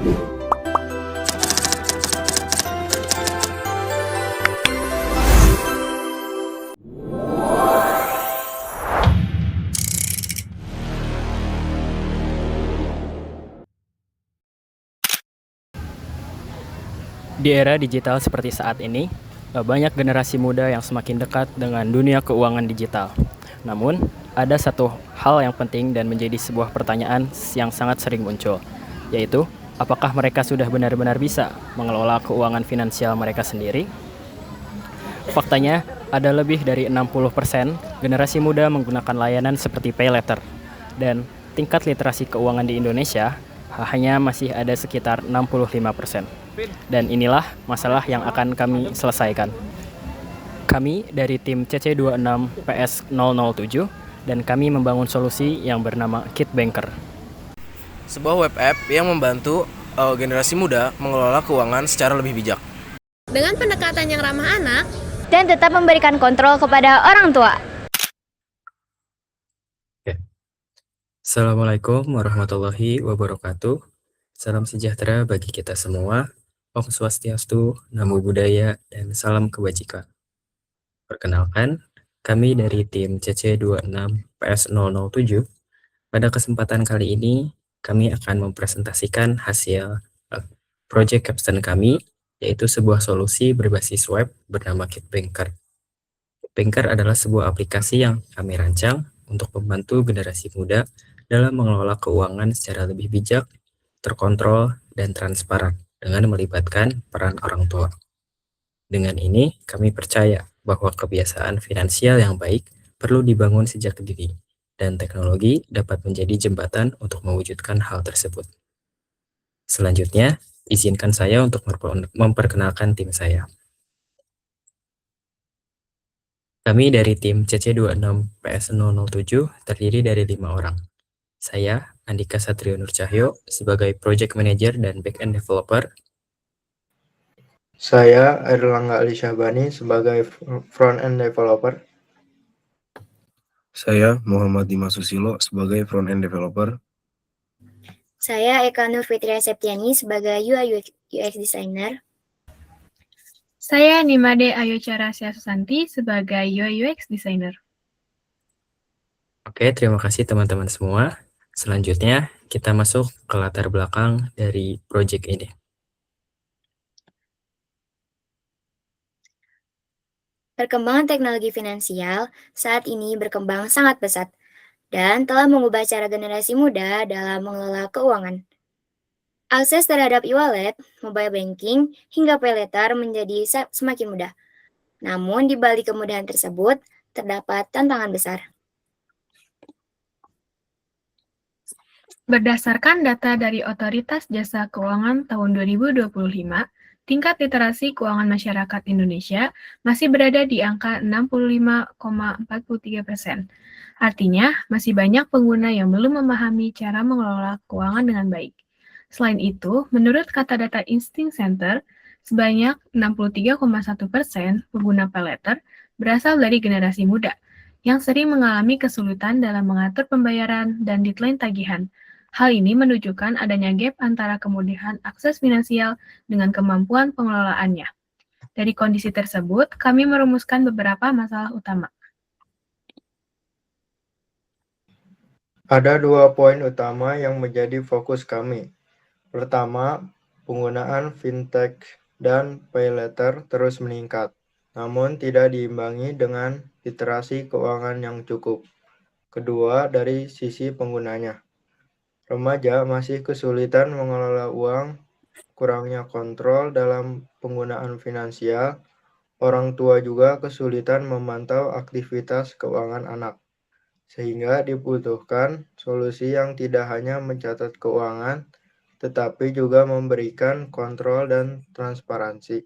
Di era digital seperti saat ini, banyak generasi muda yang semakin dekat dengan dunia keuangan digital. Namun, ada satu hal yang penting dan menjadi sebuah pertanyaan yang sangat sering muncul, yaitu apakah mereka sudah benar-benar bisa mengelola keuangan finansial mereka sendiri? Faktanya, ada lebih dari 60% generasi muda menggunakan layanan seperti PayLater, dan tingkat literasi keuangan di Indonesia hanya masih ada sekitar 65%. Dan inilah masalah yang akan kami selesaikan. Kami dari tim CC26 PS007 dan kami membangun solusi yang bernama Kit Banker. Sebuah web app yang membantu generasi muda mengelola keuangan secara lebih bijak. Dengan pendekatan yang ramah anak dan tetap memberikan kontrol kepada orang tua. Assalamualaikum warahmatullahi wabarakatuh. Salam sejahtera bagi kita semua. Om Swastiastu, Namo Buddhaya, dan salam kebajikan. Perkenalkan, kami dari tim CC26 PS007. Pada kesempatan kali ini, kami akan mempresentasikan hasil project capstone kami, yaitu sebuah solusi berbasis web bernama Kit Banker. Kit Banker adalah sebuah aplikasi yang kami rancang untuk membantu generasi muda dalam mengelola keuangan secara lebih bijak, terkontrol, dan transparan dengan melibatkan peran orang tua. Dengan ini, kami percaya bahwa kebiasaan finansial yang baik perlu dibangun sejak dini, dan teknologi dapat menjadi jembatan untuk mewujudkan hal tersebut. Selanjutnya, izinkan saya untuk memperkenalkan tim saya. Kami dari tim CC26 PS007 terdiri dari 5 orang. Saya, Andika Satrio Nurcahyo, sebagai Project Manager dan Backend Developer. Saya, Airlangga Ali Syahbani, sebagai Front-End Developer. Saya, Muhammad Dimas Susilo, sebagai Front-End Developer. Saya, Eka Nur Fitria Septiani, sebagai UI UX Designer. Saya, Nimade Ayocara Susanti, sebagai UI UX Designer. Oke, terima kasih teman-teman semua. Selanjutnya, kita masuk ke latar belakang dari project ini. Perkembangan teknologi finansial saat ini berkembang sangat pesat dan telah mengubah cara generasi muda dalam mengelola keuangan. Akses terhadap e-wallet, mobile banking, hingga PayLater menjadi semakin mudah. Namun, di balik kemudahan tersebut, terdapat tantangan besar. Berdasarkan data dari Otoritas Jasa Keuangan tahun 2025, tingkat literasi keuangan masyarakat Indonesia masih berada di angka 65,43%. Artinya, masih banyak pengguna yang belum memahami cara mengelola keuangan dengan baik. Selain itu, menurut kata data Instinct Center, sebanyak 63,1% pengguna PayLater berasal dari generasi muda, yang sering mengalami kesulitan dalam mengatur pembayaran dan deadline tagihan. Hal ini menunjukkan adanya gap antara kemudahan akses finansial dengan kemampuan pengelolaannya. Dari kondisi tersebut, kami merumuskan beberapa masalah utama. Ada 2 poin utama yang menjadi fokus kami. Pertama, penggunaan fintech dan PayLater terus meningkat, namun tidak diimbangi dengan literasi keuangan yang cukup. Kedua, dari sisi penggunanya. Remaja masih kesulitan mengelola uang, kurangnya kontrol dalam penggunaan finansial, orang tua juga kesulitan memantau aktivitas keuangan anak, sehingga dibutuhkan solusi yang tidak hanya mencatat keuangan, tetapi juga memberikan kontrol dan transparansi.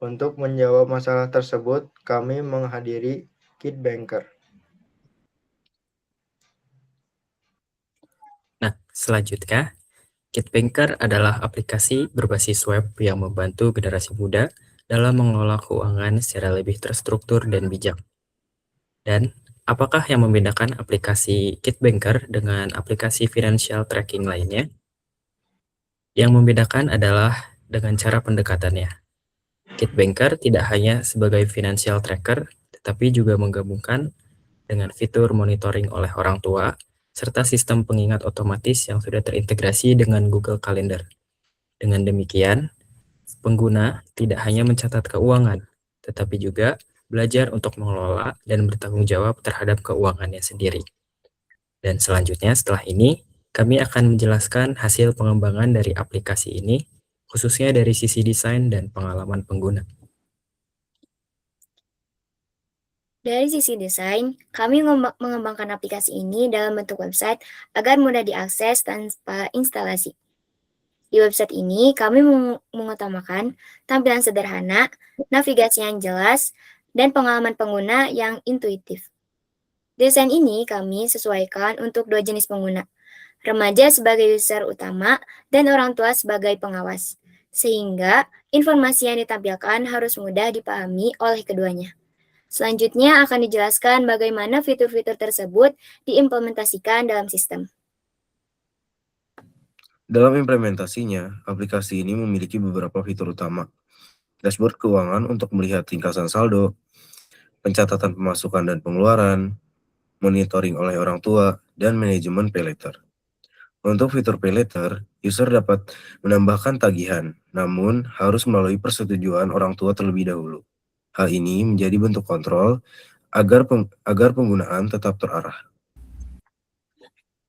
Untuk menjawab masalah tersebut, kami menghadiri Kit Banker. Nah, selanjutnya, Kit Banker adalah aplikasi berbasis web yang membantu generasi muda dalam mengelola keuangan secara lebih terstruktur dan bijak. Dan apakah yang membedakan aplikasi Kit Banker dengan aplikasi financial tracking lainnya? Yang membedakan adalah dengan cara pendekatannya. KitBanker tidak hanya sebagai financial tracker, tetapi juga menggabungkan dengan fitur monitoring oleh orang tua, serta sistem pengingat otomatis yang sudah terintegrasi dengan Google Calendar. Dengan demikian, pengguna tidak hanya mencatat keuangan, tetapi juga belajar untuk mengelola dan bertanggung jawab terhadap keuangannya sendiri. Dan selanjutnya setelah ini, kami akan menjelaskan hasil pengembangan dari aplikasi ini, khususnya dari sisi desain dan pengalaman pengguna. Dari sisi desain, kami mengembangkan aplikasi ini dalam bentuk website agar mudah diakses tanpa instalasi. Di website ini, kami mengutamakan tampilan sederhana, navigasi yang jelas, dan pengalaman pengguna yang intuitif. Desain ini kami sesuaikan untuk dua jenis pengguna, remaja sebagai user utama dan orang tua sebagai pengawas, sehingga informasi yang ditampilkan harus mudah dipahami oleh keduanya. Selanjutnya akan dijelaskan bagaimana fitur-fitur tersebut diimplementasikan dalam sistem. Dalam implementasinya, aplikasi ini memiliki beberapa fitur utama. Dashboard keuangan untuk melihat ringkasan saldo, pencatatan pemasukan dan pengeluaran, monitoring oleh orang tua, dan manajemen pay letter. Untuk fitur pay letter, user dapat menambahkan tagihan, namun harus melalui persetujuan orang tua terlebih dahulu. Hal ini menjadi bentuk kontrol agar penggunaan tetap terarah.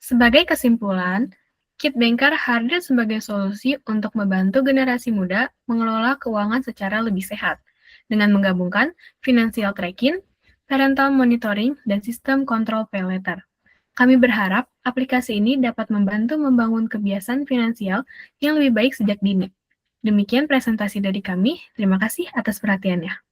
Sebagai kesimpulan, KitBanker hadir sebagai solusi untuk membantu generasi muda mengelola keuangan secara lebih sehat, dengan menggabungkan financial tracking, parental monitoring, dan sistem kontrol pay letter. Kami berharap aplikasi ini dapat membantu membangun kebiasaan finansial yang lebih baik sejak dini. Demikian presentasi dari kami. Terima kasih atas perhatiannya.